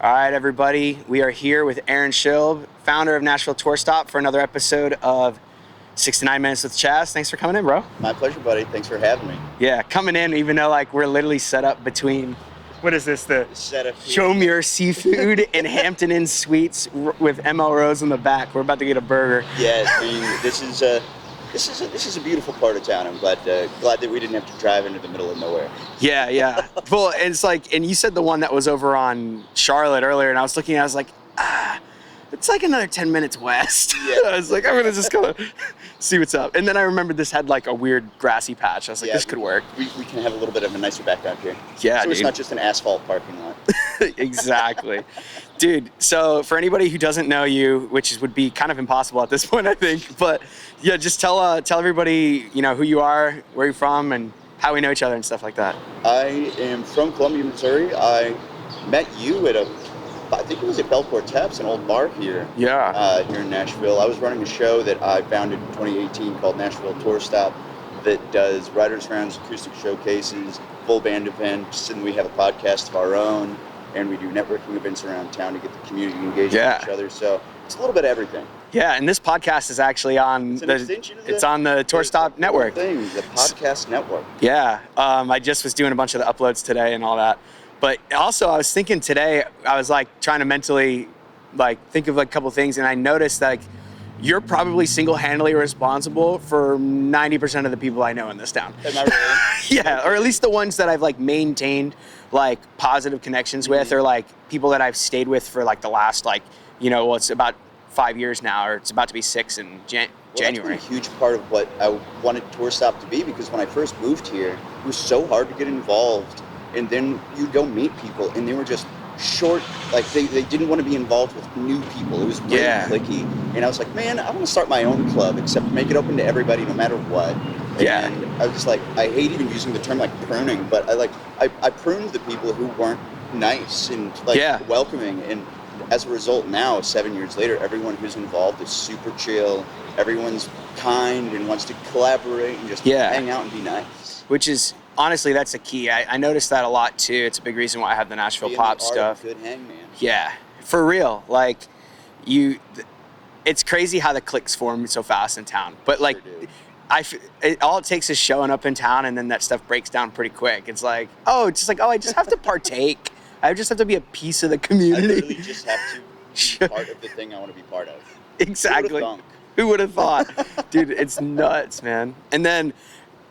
All right, everybody. We are here with Aaron Schilb, founder of Nashville Tour Stop, for another episode of 6 to 9 Minutes with Chaz. Thanks for coming in, bro. My pleasure, buddy. Thanks for having me. Yeah, coming in, even though like we're literally set up between, what is this, the Showmere Seafood and Hampton Inn Suites with ML Rose in the back. We're about to get a burger. Yeah, I mean, this is a beautiful part of town. I'm glad that we didn't have to drive into the middle of nowhere. Yeah. Well, and it's like, and you said the one that was over on Charlotte earlier, and I was looking, I was like, it's like another 10 minutes west. Yeah. I was like, I'm gonna just kind of see what's up. And then I remembered this had like a weird grassy patch. I was like, this could work. We can have a little bit of a nicer background here. Yeah, so it's not just an asphalt parking lot. Exactly. Dude, so for anybody who doesn't know you, which would be kind of impossible at this point, I think, but yeah, just tell everybody, who you are, where you're from, and how we know each other and stuff like that. I am from Columbia, Missouri. I met you at I think it was at Belcourt Taps, an old bar here. Yeah. Here in Nashville. I was running a show that I founded in 2018 called Nashville Tour Stop that does writers' rounds, acoustic showcases, full band events, and we have a podcast of our own, and we do networking events around town to get the community engaged with each other. So it's a little bit of everything. Yeah, and this podcast is actually on it's on the Tour Stop network. The podcast network. Yeah. I just was doing a bunch of the uploads today and all that. But also I was thinking today, I was like trying to mentally like think of like a couple things, and I noticed that like you're probably single-handedly responsible for 90% of the people I know in this town. Am I really? Yeah, or at least the ones that I've like maintained like positive connections with, or like people that I've stayed with for like the last like, it's about 5 years now, or it's about to be 6 in January. That's been a huge part of what I wanted Tour Stop to be, because when I first moved here, it was so hard to get involved. And then you'd go meet people, and they were just short, like they didn't want to be involved with new people. It was really cliquey. And I was like, man, I want to start my own club, except make it open to everybody no matter what. Yeah. And I was just like, I hate even using the term like pruning, but I pruned the people who weren't nice and welcoming. And as a result, now, 7 years later, everyone who's involved is super chill. Everyone's kind and wants to collaborate and just hang out and be nice. Which is, honestly, that's the key. I noticed that a lot too. It's a big reason why I have the Nashville pop stuff. Good hangman. Yeah, for real. Like, it's crazy how the cliques form so fast in town. But like, sure, all it takes is showing up in town, and then that stuff breaks down pretty quick. It's like, I just have to partake. I just have to be a piece of the community. I literally just have to be part of the thing I want to be part of. Exactly. Who would have thought? Dude, it's nuts, man. And then,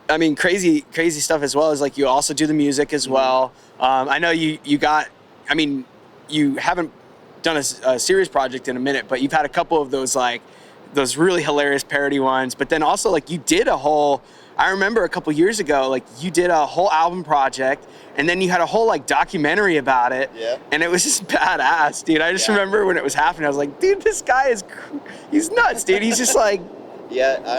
I mean, crazy stuff as well is like you also do the music as well. I know you haven't done a serious project in a minute, but you've had a couple of those really hilarious parody ones. But then also like you did I remember a couple years ago, like you did a whole album project, and then you had a whole like documentary about it. Yeah. And it was just badass, dude. I just remember when it was happening, I was like, dude, this guy he's nuts, dude. He's just like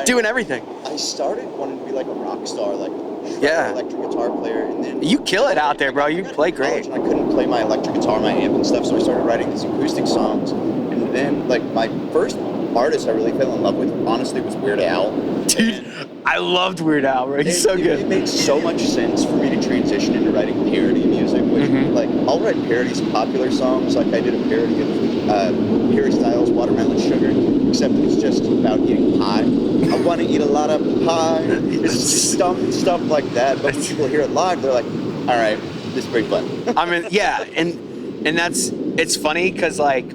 doing everything. I started wanting to be like a rock star, like electric guitar player, and then you kill it out there, bro. You play great. And I couldn't play my electric guitar, my amp and stuff, so I started writing these acoustic songs. And then like my first artist I really fell in love with, honestly, was Weird Al. Dude, I loved Weird Al, bro. He's so good. It made so much sense for me to transition into writing parody music, which like I'll write parodies of popular songs. Like I did a parody of Harry Styles' Watermelon Sugar, except it's just about eating pie. I want to eat a lot of pie. It's just stuff like that. But when people hear it live, they're like, all right, this is pretty fun. I mean, yeah, and it's funny because like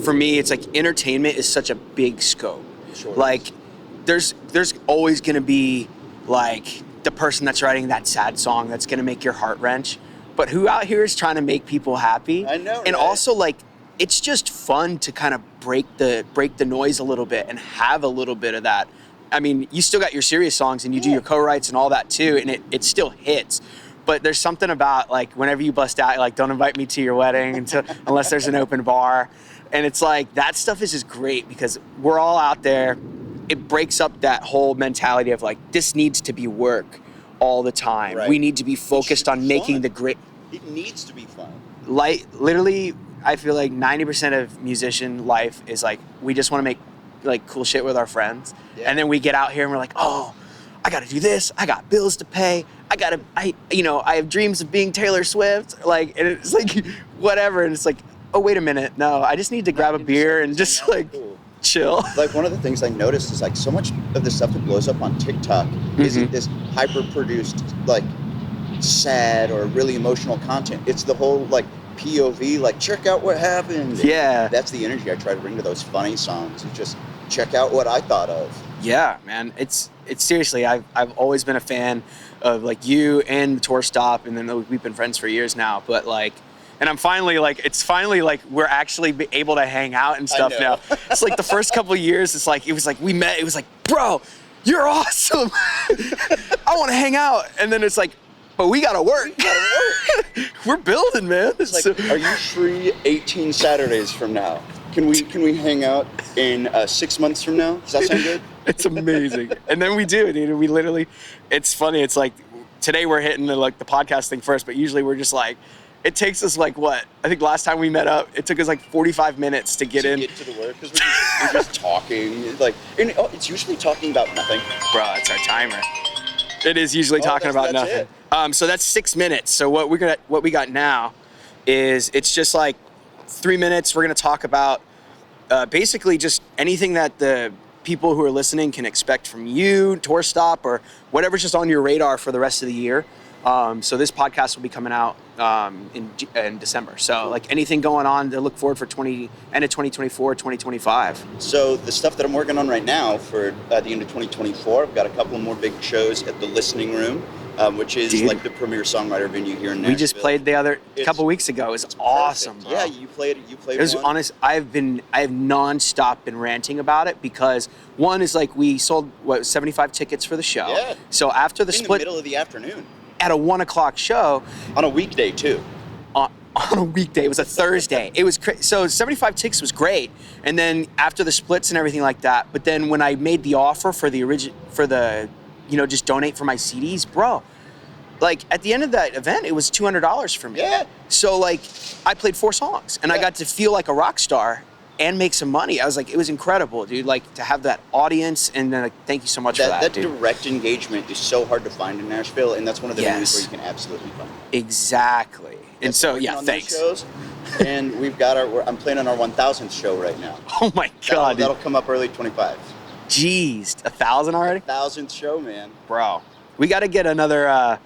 for me, it's like entertainment is such a big scope. Sure. Like there's always gonna be like the person that's writing that sad song that's gonna make your heart wrench, but who out here is trying to make people happy? I know. And also like it's just fun to kind of break the noise a little bit and have a little bit of that. I mean, you still got your serious songs and you do your co-writes and all that too, and it still hits. But there's something about like whenever you bust out, like, don't invite me to your wedding unless there's an open bar. And it's like that stuff is just great because we're all out there. It breaks up that whole mentality of like, this needs to be work all the time. Right. We need to be focused on making the great. It needs to be fun. Like literally, I feel like 90% of musician life is like, we just want to make like cool shit with our friends. Yeah. And then we get out here and we're like, oh, I got to do this. I got bills to pay. I have dreams of being Taylor Swift. Like, and it's like, whatever. And it's like, oh, wait a minute. No, I just need to grab a beer and just like chill. Like, one of the things I noticed is like so much of the stuff that blows up on TikTok isn't this hyper produced, like sad or really emotional content. It's the whole like POV, like check out what happened. Yeah. And that's the energy I try to bring to those funny songs. Is just check out what I thought of. Yeah, man. It's seriously, I've always been a fan of like you and the Tour Stop, and then we've been friends for years now. But like, and I'm finally like, it's finally like we're actually able to hang out and stuff now. It's like the first couple of years, it's like, it was like we met, it was like, bro, you're awesome. I want to hang out. And then it's like, but we gotta work. We're building, man. It's like, are you free 18 Saturdays from now? Can we hang out in 6 months from now? Does that sound good? It's amazing. And then we do, dude. We literally, it's funny. It's like today we're hitting the podcast thing first, but usually we're just like, it takes us like what? I think last time we met up, it took us like 45 minutes to get in. Get to the work because we're just talking. Like, and it's usually talking about nothing. Bro, it's our timer. It is usually talking about nothing. So that's 6 minutes. So what we got now is it's just like 3 minutes. We're gonna talk about basically just anything that the people who are listening can expect from you, Tour Stop, or whatever's just on your radar for the rest of the year. So this podcast will be coming out in December. So like anything going on to look forward for end of 2024, 2025. So the stuff that I'm working on right now for the end of 2024, I've got a couple more big shows at the Listening Room, which is like the premier songwriter venue here in Nashville. We just played the couple weeks ago. It was awesome, bro. Yeah, you played it was one. honest. I have nonstop been ranting about it because one is like we sold 75 tickets for the show. Yeah. So after the in split, the middle of the afternoon, at a 1:00 show, on a weekday too. On a weekday, it was a Thursday. It was so 75 tickets was great, and then after the splits and everything like that. But then when I made the offer for the just donate for my CDs, bro. Like at the end of that event, it was $200 for me. Yeah. So like, I played 4 songs, and I got to feel like a rock star and make some money. I was like, it was incredible, dude. Like to have that audience, and then like, thank you so much for that. That dude. direct engagement is so hard to find in Nashville, and that's one of the venues where you can absolutely find it. Exactly. And so yeah, thanks. Shows, and I'm playing on our 1000th show right now. Oh my God. That'll come up early 25. Jeez, 1,000 already? 1000th show, man. Bro, we got to get another.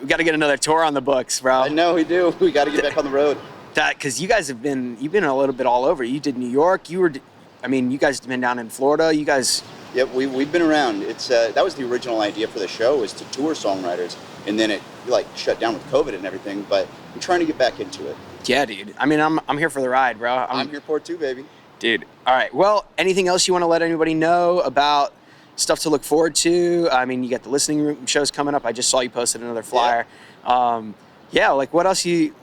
We got to get another tour on the books, bro. I know we do. We got to get back on the road. Because you guys you've been a little bit all over. You did New York. You guys have been down in Florida. You guys. Yep, we've been around. It's that was the original idea for the show, is to tour songwriters, and then it like shut down with COVID and everything. But I'm trying to get back into it. Yeah, dude. I mean, I'm here for the ride, bro. I'm here for it too, baby. Dude. All right. Well, anything else you want to let anybody know about stuff to look forward to? I mean, you got the Listening Room shows coming up. I just saw you posted another flyer. Yeah. Like what else you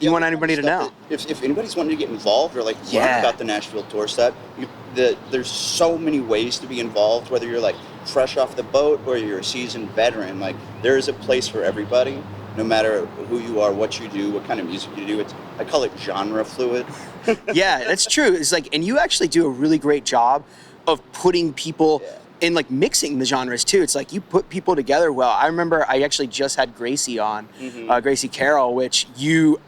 want anybody to know? If anybody's wanting to get involved or like learn about the Nashville Tour Stop, there's so many ways to be involved, whether you're like fresh off the boat or you're a seasoned veteran. Like there is a place for everybody, no matter who you are, what you do, what kind of music you do. I call it genre fluid. Yeah, that's true. It's like, and you actually do a really great job of putting people in, like mixing the genres too. It's like you put people together well. I remember I actually just had Gracie on, Gracie Carroll, which you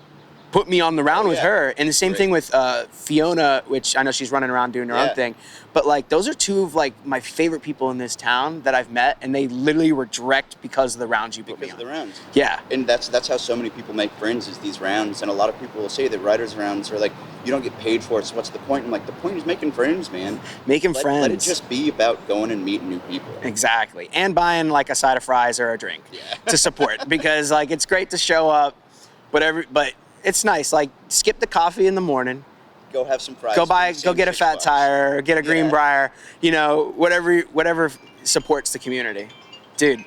put me on the round with her. And the same thing with Fiona, which I know she's running around doing her own thing. But like those are two of like my favorite people in this town that I've met, and they literally were direct because of the rounds you put me on. Because of the rounds. Yeah. And that's how so many people make friends, is these rounds. And a lot of people will say that writers' rounds are like, you don't get paid for it, so what's the point? I'm like, the point is making friends, man. Making friends. Let it just be about going and meeting new people. Exactly. And buying like a side of fries or a drink to support. Because like it's great to show up, whatever, but it's nice. Like skip the coffee in the morning. Go have some fries. Go get a Fat Tire, or get a Greenbrier, whatever supports the community. Dude.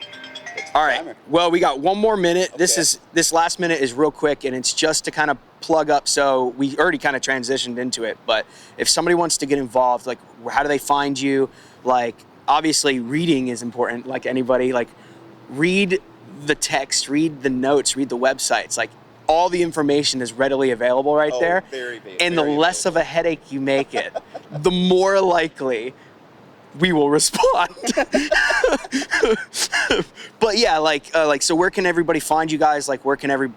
All right. Timer. Well, we got one more minute. Okay. This last minute is real quick, and it's just to kind of plug up. So we already kind of transitioned into it, but if somebody wants to get involved, like how do they find you? Like obviously reading is important, like anybody. Like read the text, read the notes, read the websites. Like all the information is readily available right there. Very and the less of a headache you make it, the more likely we will respond. But yeah, so where can everybody find you guys? Like, where can and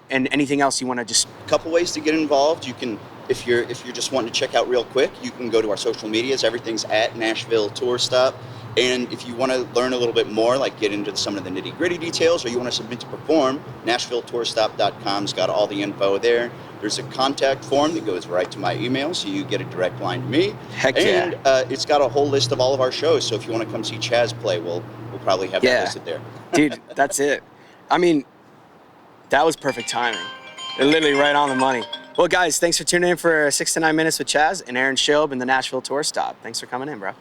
anything else you want to just... A couple ways to get involved. You can, if you're just wanting to check out real quick, you can go to our social medias. Everything's at Nashville Tour Stop. And if you want to learn a little bit more, like get into some of the nitty gritty details, or you want to submit to perform, NashvilleTourStop.com's got all the info there. There's a contact form that goes right to my email, so you get a direct line to me. Heck yeah. And it's got a whole list of all of our shows, so if you want to come see Chaz play, we'll probably have that listed there. Dude, that's it. I mean, that was perfect timing. Literally right on the money. Well, guys, thanks for tuning in for 6 to 9 minutes with Chaz and Aaron Schilb in the Nashville Tour Stop. Thanks for coming in, bro.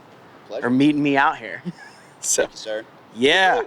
Pleasure. Or meeting me out here. So, Thank you, sir. Yeah.